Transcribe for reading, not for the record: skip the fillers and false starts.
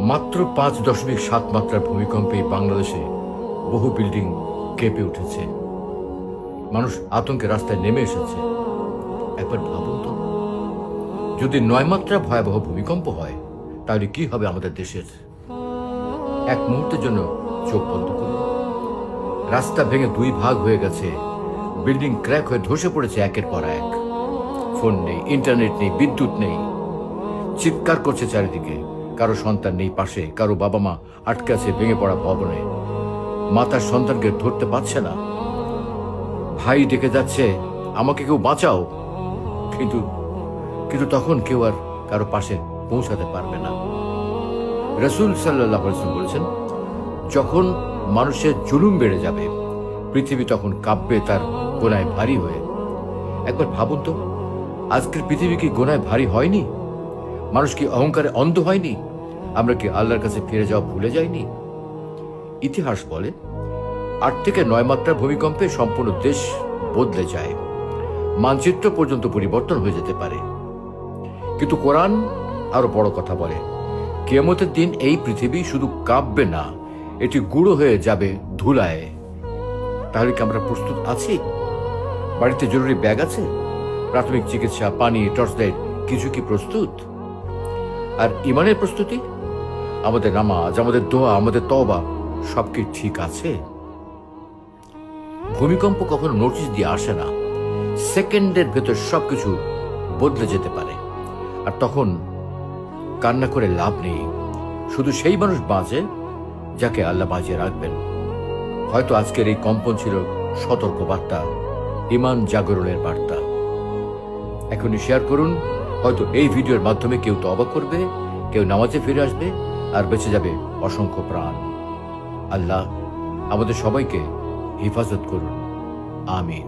মাত্র 5.7 মাত্রার ভূমিকম্পে বাংলাদেশে বহু বিল্ডিং কেঁপে উঠেছে। মানুষ আতঙ্কে রাস্তায় নেমে এসেছে। একবার ভাবুন তো, যদি 9 মাত্রা ভয়াবহ ভূমিকম্প হয় তাহলে কি হবে আমাদের দেশের? এক মুহূর্তের জন্য চোখ বন্ধ করুন। রাস্তা ভেঙে 2 ভাগ হয়ে গেছে, বিল্ডিং ক্র্যাক হয়ে ধসে পড়েছে একের পর এক। ফোন নেই, ইন্টারনেট নেই, বিদ্যুৎ নেই। চিৎকার করছে চারিদিকে। কারো সন্তান নেই পাশে, কারো বাবা মা আটকে আছে ভেঙে পড়া ভবনে। মা তার সন্তানকে ধরতে পারছে না। ভাই ডেকে যাচ্ছে, আমাকে কেউ বাঁচাও। কিন্তু কিন্তু তখন কেউ আর কারো পাশে পৌঁছাতে পারবে না। রাসূল সাল্লাল্লাহু আলাইহি ওয়াসাল্লাম বলেছেন, যখন মানুষের জুলুম বেড়ে যাবে, পৃথিবী তখন কাঁপবে তার গোনায় ভারী হয়ে। একবার ভাবুন তো, আজকের পৃথিবী কি গোনায় ভারী হয়নি? মানুষ কি অহংকারে অন্ধ হয়নি? আমরা কি আল্লাহর কাছে ফিরে যাওয়া ভুলে যাইনি? ইতিহাস বলে 8 থেকে 9 মাত্রার ভূমিকম্পে সম্পূর্ণ দেশ বদলে যায়, মানচিত্র পর্যন্ত পরিবর্তন হয়ে যেতে পারে। কিন্তু কোরআন আরো বড় কথা বলে, কিয়ামতের দিন এই পৃথিবী শুধু কাঁপবে না, এটি গুঁড়ো হয়ে যাবে ধুলায়। তাহলে কি আমরা প্রস্তুত আছি? বাড়িতে জরুরি ব্যাগ আছে? প্রাথমিক চিকিৎসা, পানি, টর্চ লাইট কিছু কি প্রস্তুত? আর ইমানের প্রস্তুতি, আমাদের নামাজ, আমাদের দোয়া, আমাদের তওবা সব কি ঠিক আছে? ভূমিকম্প কখনো নোটিশ দিয়ে আসে না, সেকেন্ডের ভেতর সবকিছু বদলে যেতে পারে। আর তখন কান্না করে লাভ নেই। শুধু সেই মানুষ বাঁচে যাকে আল্লাহ বাঁচিয়ে রাখবেন। হয়তো আজকের এই কম্পন ছিল সতর্ক বার্তা, ইমান জাগরণের বার্তা। এখনই শেয়ার করুন। হয়তো এই ভিডিওর মাধ্যমে কেউ তওবা করবে, কেউ নামাজে ফিরে আসবে, আর বেঁচে যাবে অসংখ্য প্রাণ। আল্লাহ আমাদের সবাইকে হেফাজত করুন। আমিন।